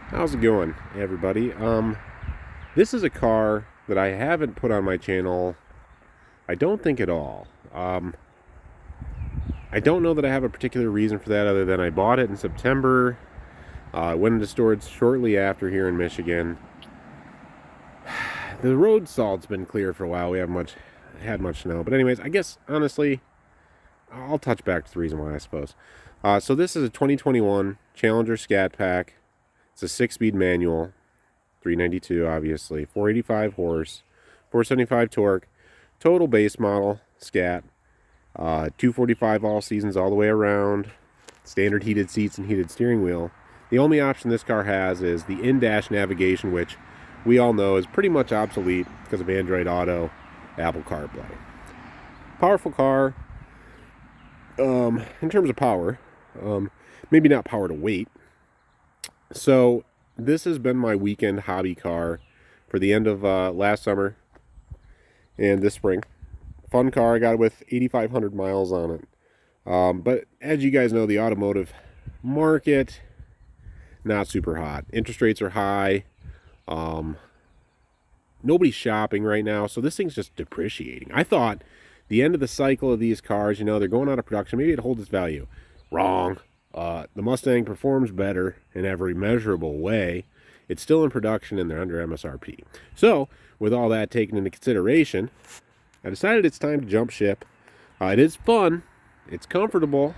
How's it going, everybody? This is a car that I haven't put on my channel. I don't think at all. I don't know that I have a particular reason for that other than I bought it in September. I went into storage shortly after here in Michigan. The road salt's been clear for a while. We haven't had much snow, but anyways, I guess honestly, I'll touch back to the reason why, I suppose. So this is a 2021 Challenger Scat Pack. It's a 6-speed manual, 392 obviously, 485 horse, 475 torque, total base model Scat, 245 all seasons all the way around, standard heated seats and heated steering wheel. The only option this car has is the in-dash navigation, which we all know is pretty much obsolete because of Android Auto, Apple CarPlay. Powerful car. In terms of power, maybe not power to weight. So this has been my weekend hobby car for the end of last summer and this spring. Fun car. I got it with 8,500 miles on it. But as you guys know, the automotive market, not super hot. Interest rates are high. Nobody's shopping right now, so this thing's just depreciating. I thought the end of the cycle of these cars, they're going out of production. Maybe it holds its value. Wrong. The Mustang performs better in every measurable way. It's still in production and they're under MSRP. So, with all that taken into consideration, I decided it's time to jump ship. It is fun. It's comfortable.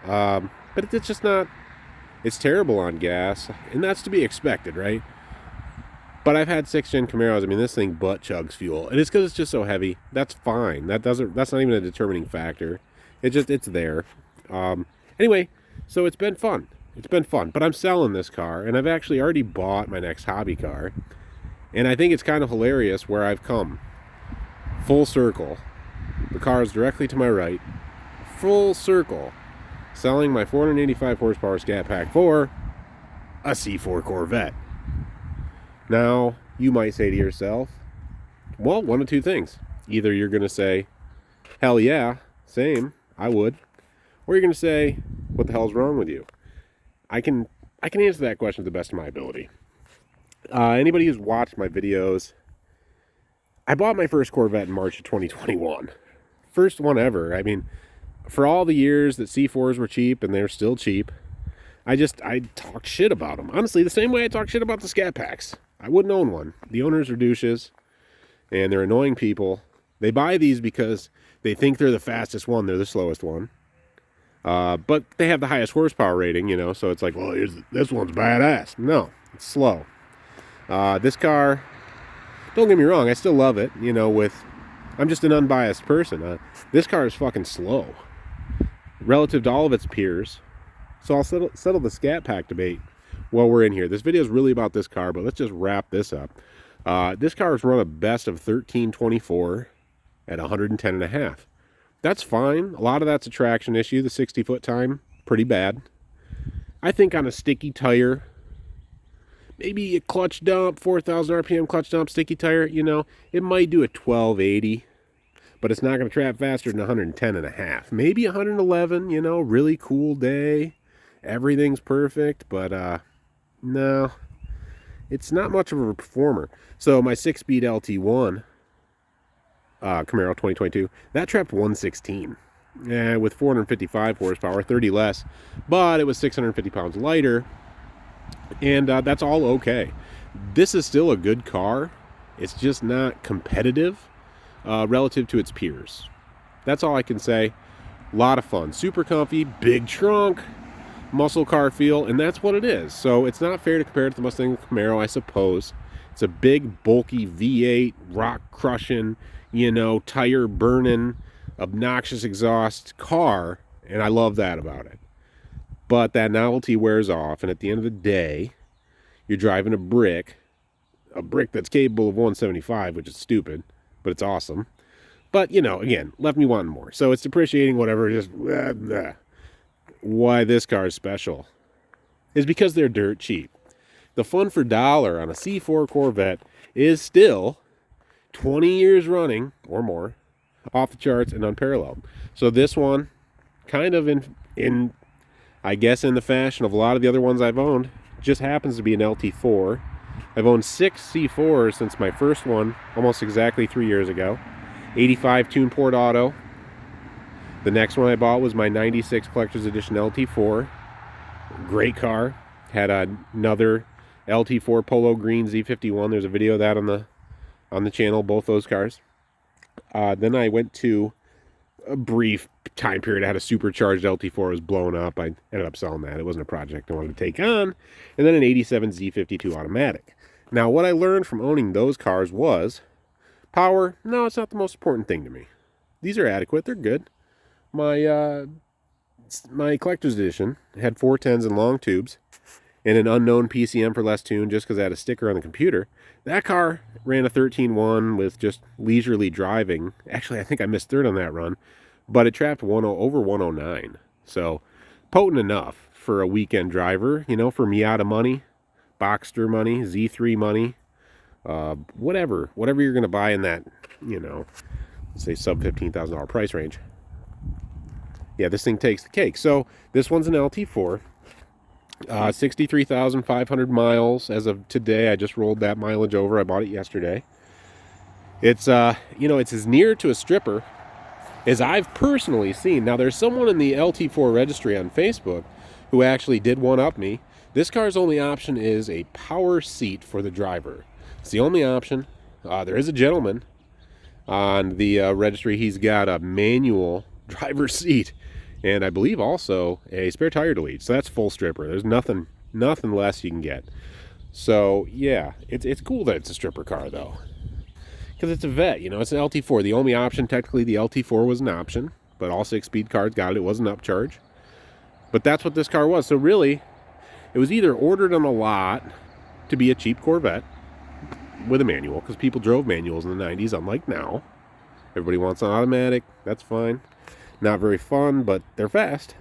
But it's just not... It's terrible on gas. And that's to be expected, right? But I've had 6th-gen Camaros. I mean, this thing butt chugs fuel. And it's because it's just so heavy. That's fine. That's not even a determining factor. It's there. Anyway, so it's been fun. But I'm selling this car, and I've actually already bought my next hobby car. And I think it's kind of hilarious where I've come. Full circle. The car is directly to my right. Full circle. Selling my 485 horsepower Scat Pack for a C4 Corvette. Now, you might say to yourself, well, one of two things. Either you're going to say, hell yeah, same, I would. Or you're going to say, what the hell's wrong with you? I can answer that question to the best of my ability. Anybody who's watched my videos, I bought my first Corvette in March of 2021. First one ever. I mean, for all the years that C4s were cheap, and they're still cheap, I talked shit about them. Honestly, the same way I talk shit about the Scat Packs. I wouldn't own one. The owners are douches, and they're annoying people. They buy these because they think they're the fastest one. They're the slowest one. But they have the highest horsepower rating, so it's like, well, this one's badass. No, it's slow. This car, don't get me wrong, I still love it, I'm just an unbiased person. This car is fucking slow relative to all of its peers. So I'll settle the Scat Pack debate while we're in here. This video is really about this car, but let's just wrap this up. This car has run a best of 1324 at 110.5. That's fine. A lot of that's a traction issue. The 60-foot time, pretty bad. I think on a sticky tire, maybe a clutch dump, 4,000 RPM clutch dump, sticky tire, it might do a 1280, but it's not going to trap faster than 110.5. Maybe 111, really cool day. Everything's perfect, but no, it's not much of a performer. So my 6-speed LT1 Camaro 2022, that trapped 116 with 455 horsepower, 30 less, but it was 650 pounds lighter, and that's all okay. This is still a good car. It's just not competitive relative to its peers. That's all I can say. A lot of fun, super comfy, big trunk, muscle car feel, and that's what it is. So it's not fair to compare it to the Mustang Camaro, I suppose. It's a big, bulky V8, rock crushing, tire burning, obnoxious exhaust car, and I love that about it. But that novelty wears off, and at the end of the day, you're driving a brick that's capable of 175, which is stupid, but it's awesome. But, again, left me wanting more. So it's depreciating, whatever, just blah, blah. Why this car is special is because they're dirt cheap. The fun for dollar on a C4 Corvette is still 20 years running or more, off the charts and unparalleled. So this one, kind of in I guess in the fashion of a lot of the other ones I've owned, just happens to be an LT4. I've owned 6 C4s since my first one, almost exactly 3 years ago. 85 Tuneport Auto. The next one I bought was my 96 Collector's Edition LT4. Great car. Had another LT4 Polo Green Z51. There's a video of that on the channel, both those cars. Then I went to a brief time period. I had a supercharged LT4, was blown up. I ended up selling that. It wasn't a project I wanted to take on. And then an 87 Z52 automatic. Now, what I learned from owning those cars was power, no, it's not the most important thing to me. These are adequate. They're good. My collector's edition had 410s and long tubes and an unknown PCM for less tune just because I had a sticker on the computer. That car ran a 13.1 with just leisurely driving. Actually, I think I missed third on that run, but it trapped over 109. So potent enough for a weekend driver, you know, for Miata money, Boxster money, Z3 money, whatever you're going to buy in that, you know, say sub $15,000 price range. Yeah, this thing takes the cake. So this one's an LT4. 63,500 miles as of today. I just rolled that mileage over. I bought it yesterday. It's, you know, it's as near to a stripper as I've personally seen. Now, there's someone in the LT4 registry on Facebook who actually did one-up me. This car's only option is a power seat for the driver. It's the only option. There is a gentleman on the registry. He's got a manual driver's seat, and I believe also a spare tire delete. So that's full stripper. There's nothing less you can get. So yeah, it's cool that it's a stripper car though, because it's a vet. You know, it's an LT4. The only option, technically, the LT4 was an option, but all 6-speed cars got it. It wasn't upcharge, but that's what this car was. So really, it was either ordered on a lot to be a cheap Corvette with a manual, because people drove manuals in the 90s, unlike now. Everybody wants an automatic. That's fine. Not very fun, but they're fast.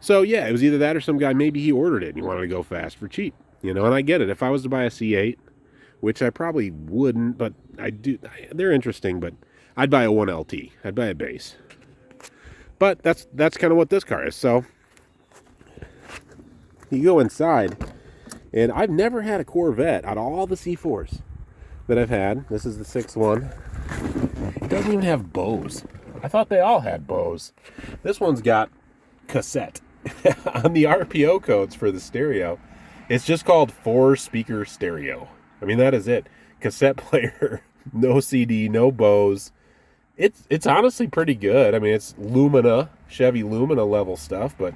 So yeah, it was either that or some guy, maybe he ordered it and he wanted to go fast for cheap. You know, and I get it. If I was to buy a C8, which I probably wouldn't, but I do, they're interesting, but I'd buy a 1LT. I'd buy a base. But that's kind of what this car is. So you go inside, and I've never had a Corvette out of all the C4s that I've had. This is the 6th one. It doesn't even have Bose. I thought they all had Bose. This one's got cassette. On the RPO codes for the stereo, it's just called 4-speaker stereo. I mean, that is it. Cassette player, no CD, no Bose. It's honestly pretty good. I mean, it's Lumina, Chevy Lumina level stuff, but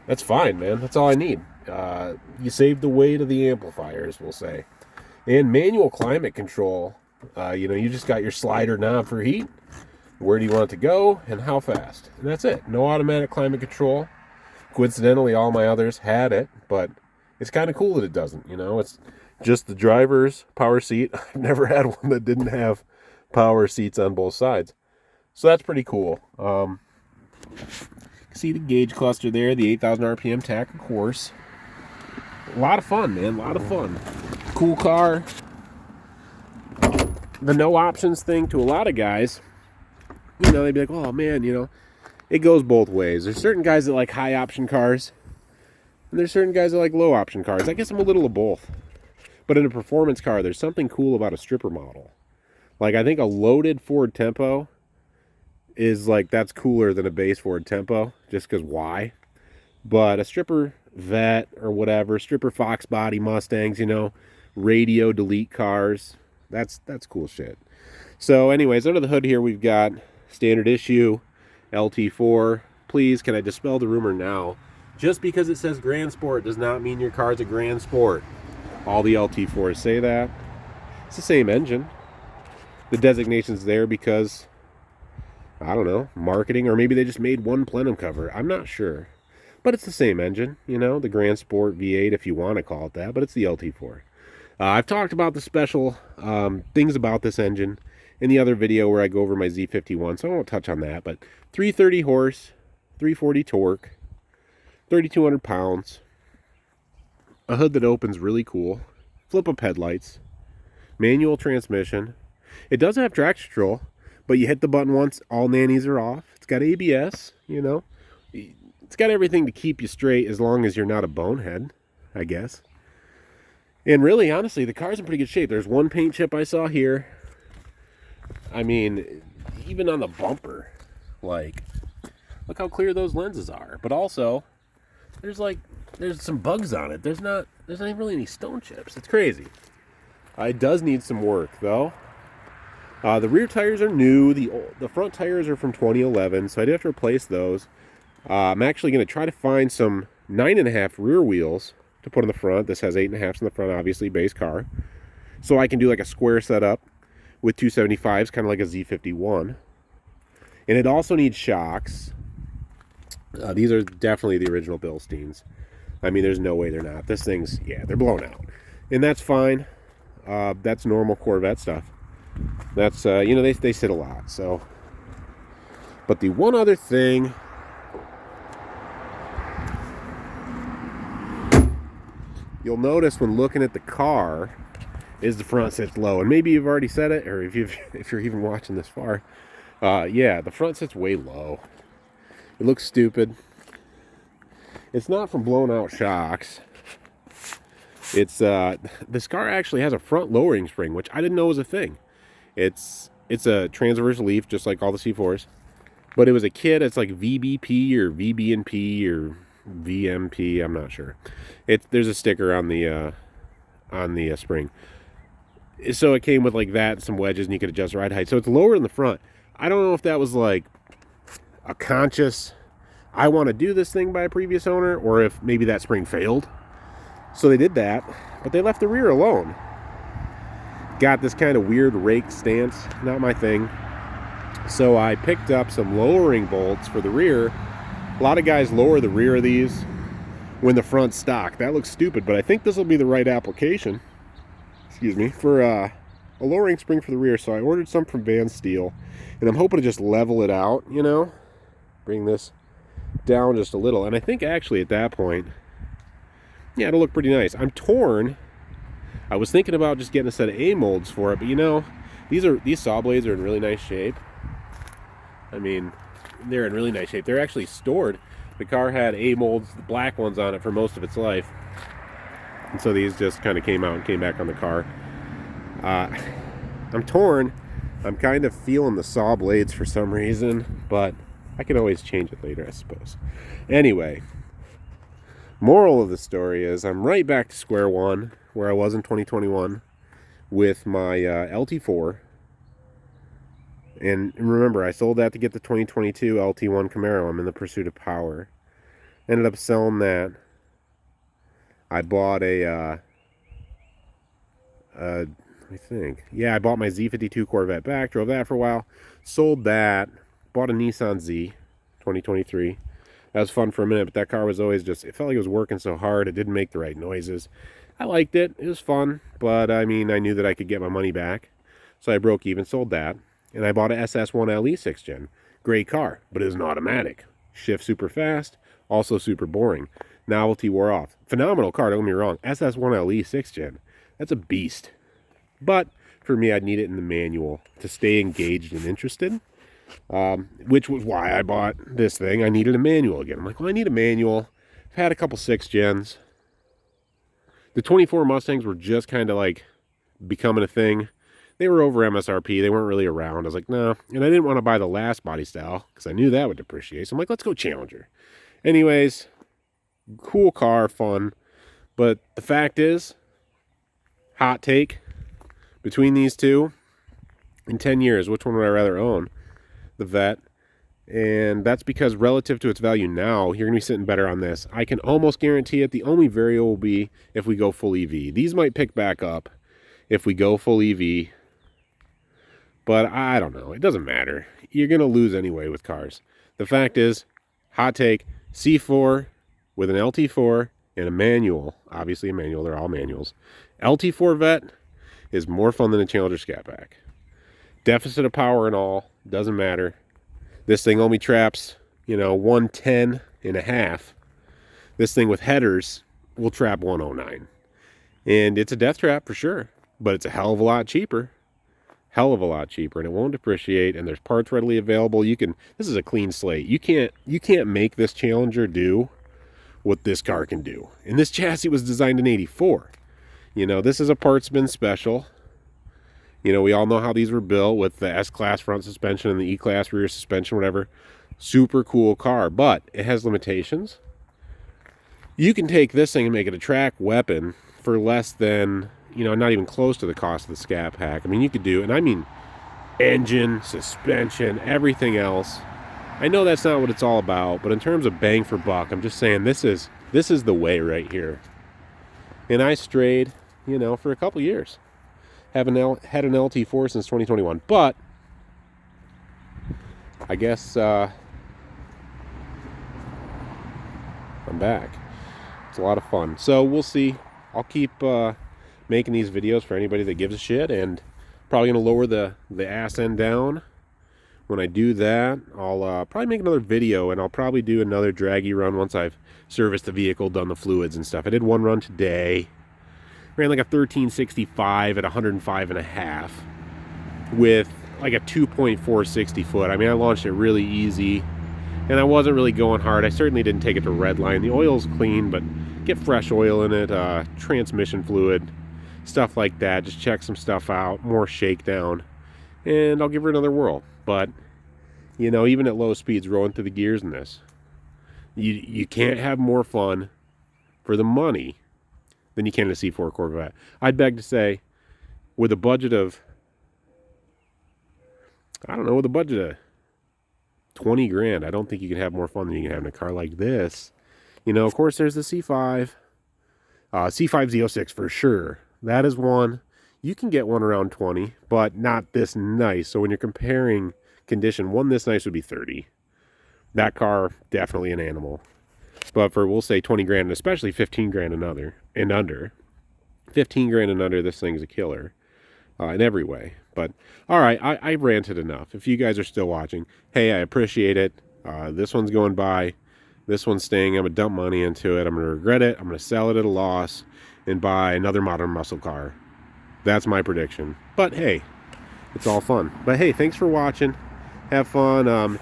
that's fine, man. That's all I need. You save the weight of the amplifiers, we'll say. And manual climate control. You know, you just got your slider knob for heat. Where do you want it to go and how fast? And that's it. No automatic climate control. Coincidentally, all my others had it, but it's kind of cool that it doesn't, you know. It's just the driver's power seat. I've never had one that didn't have power seats on both sides. So that's pretty cool. See the gauge cluster there, the 8,000 RPM tach, of course. A lot of fun, man. A lot of fun. Cool car. The no options thing, to a lot of guys, you know, they'd be like, oh man, you know, it goes both ways. There's certain guys that like high option cars, and there's certain guys that like low option cars. I guess I'm a little of both. But in a performance car, there's something cool about a stripper model. Like, I think a loaded Ford Tempo is like, that's cooler than a base Ford Tempo, just because why? But a stripper Vet or whatever, stripper Fox body Mustangs, you know, radio delete cars, that's cool shit. So anyways, under the hood here we've got standard issue LT4. Please, can I dispel the rumor now? Just because it says Grand Sport does not mean your car's a Grand Sport. All the LT4s say that. It's the same engine. The designation's there because, I don't know, marketing, or maybe they just made one plenum cover. I'm not sure. But it's the same engine, you know, the Grand Sport V8 if you want to call it that, but it's the LT4. I've talked about the special things about this engine in the other video where I go over my Z51, so I won't touch on that, but 330 horse, 340 torque, 3,200 pounds, a hood that opens really cool, flip-up headlights, manual transmission. It does have traction control, but you hit the button once, all nannies are off. It's got ABS, you know. It's got everything to keep you straight as long as you're not a bonehead, I guess. And really, honestly, the car's in pretty good shape. There's one paint chip I saw here. I mean, even on the bumper, like, look how clear those lenses are. But also, there's some bugs on it. There's not even really any stone chips. It's crazy. It does need some work, though. The rear tires are new. The front tires are from 2011, so I do have to replace those. I'm actually going to try to find some 9.5 rear wheels to put on the front. This has 8.5s in the front, obviously, base car. So I can do like a square setup with 275s, kind of like a Z51. And it also needs shocks. These are definitely the original Bilsteins. I mean, there's no way they're not. This thing's, yeah, they're blown out. And that's fine. That's normal Corvette stuff. That's, you know, they sit a lot, so. But the one other thing you'll notice when looking at the car is the front sits low. And maybe you've already said it, or if you're even watching this far. Yeah, the front sits way low. It looks stupid. It's not from blown out shocks. It's this car actually has a front lowering spring, which I didn't know was a thing. It's a transverse leaf, just like all the C4s. But it was a kit. It's like VBP or VB&P or VMP. I'm not sure. There's a sticker on the spring. So it came with like that, some wedges, and you could adjust ride height. So it's lower in the front. I don't know if that was like a conscious, I want to do this thing by a previous owner, or if maybe that spring failed. So they did that, but they left the rear alone. Got this kind of weird rake stance, not my thing. So I picked up some lowering bolts for the rear. A lot of guys lower the rear of these when the front's stock. That looks stupid, but I think this will be the right application, excuse me, for a lowering spring for the rear. So I ordered some from Van Steel, and I'm hoping to just level it out, you know, bring this down just a little. And I think actually at that point, yeah, it'll look pretty nice. I'm torn. I was thinking about just getting a set of A molds for it, but you know, these saw blades are in really nice shape. I mean, they're in really nice shape. They're actually stored. The car had A molds, the black ones on it for most of its life. And so these just kind of came out and came back on the car. I'm torn. I'm kind of feeling the saw blades for some reason, but I can always change it later, I suppose. Anyway, moral of the story is I'm right back to square one where I was in 2021 with my LT4. And remember, I sold that to get the 2022 LT1 Camaro. I'm in the pursuit of power. Ended up selling that. I bought I bought my Z52 Corvette back, drove that for a while, sold that, bought a Nissan Z 2023. That was fun for a minute, but that car was always just, it felt like it was working so hard, it didn't make the right noises. I liked it, it was fun, but I mean, I knew that I could get my money back, so I broke even, sold that, and I bought a SS1LE 6th gen. Great car, but it was an automatic. Shift super fast, also super boring. Novelty wore off. Phenomenal car, don't get me wrong. SS1LE 6th gen, that's a beast. But for me, I'd need it in the manual to stay engaged and interested, which was why I bought this thing. I needed a manual again. I'm like, well, I need a manual. I've had a couple 6th gens. The 24 Mustangs were just kind of like becoming a thing. They were over MSRP. They weren't really around. I was like, no. And I didn't want to buy the last body style because I knew that would depreciate. So I'm like, let's go Challenger. Anyways, cool car, fun. But the fact is, hot take, between these two, in 10 years, which one would I rather own? The Vette. And that's because relative to its value now, you're going to be sitting better on this. I can almost guarantee it. The only variable will be if we go full EV. These might pick back up if we go full EV. But I don't know. It doesn't matter. You're going to lose anyway with cars. The fact is, hot take, C4 with an LT4 and a manual. Obviously a manual. They're all manuals. LT4 Vette is more fun than a Challenger Scatback. Deficit of power and all, doesn't matter. This thing only traps, 110 and a half. This thing with headers will trap 109. And it's a death trap for sure, but it's a hell of a lot cheaper. Hell of a lot cheaper, and it won't depreciate, and there's parts readily available. This is a clean slate. You can't make this Challenger do what this car can do. And this chassis was designed in '84. You know, this is a parts bin special. You know, we all know how these were built with the S-Class front suspension and the E-Class rear suspension, whatever. Super cool car, but it has limitations. You can take this thing and make it a track weapon for less than, you know, not even close to the cost of the Scat Pack. I mean, you could do, and I mean engine, suspension, everything else. I know that's not what it's all about, but in terms of bang for buck, I'm just saying this is the way right here. And I strayed, you know, for a couple years. Had an LT4 since 2021, but I guess I'm back. It's a lot of fun. So we'll see. I'll keep making these videos for anybody that gives a shit, and probably gonna lower the ass end down. When I do that, I'll probably make another video, and I'll probably do another draggy run once I've serviced the vehicle, done the fluids and stuff. I did one run today. Ran like a 1365 at 105.5 with like a 2.4 60 foot. I mean, I launched it really easy, and I wasn't really going hard. I certainly didn't take it to red line. The oil's clean, but get fresh oil in it, transmission fluid, stuff like that. Just check some stuff out, more shakedown, and I'll give her another whirl. But, you know, even at low speeds, rolling through the gears in this, you can't have more fun for the money than you can in a C4 Corvette. I'd beg to say, with a budget of, I don't know, with a budget of 20 grand, I don't think you can have more fun than you can have in a car like this. You know, of course, there's the C5. C5 Z06 for sure. That is one. You can get one around 20, but not this nice. So when you're comparing condition, one this nice would be 30. That car, definitely an animal. But for, we'll say 20 grand, and especially 15 grand and under. 15 grand and under, this thing's a killer in every way. But, all right, I ranted enough. If you guys are still watching, hey, I appreciate it. This one's going by. This one's staying. I'm going to dump money into it. I'm going to regret it. I'm going to sell it at a loss and buy another modern muscle car. That's my prediction. But, hey, it's all fun. But, hey, thanks for watching. Have fun.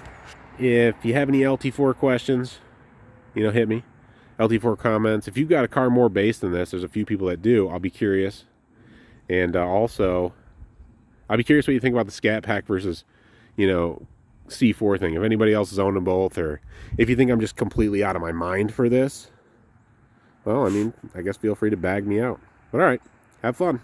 If you have any LT4 questions, you know, hit me. LT4 comments. If you've got a car more base than this, there's a few people that do. I'll be curious. And also, I'll be curious what you think about the Scat Pack versus, you know, C4 thing. If anybody else has owned them both, or if you think I'm just completely out of my mind for this, well, I mean, I guess feel free to bag me out. But all right, have fun.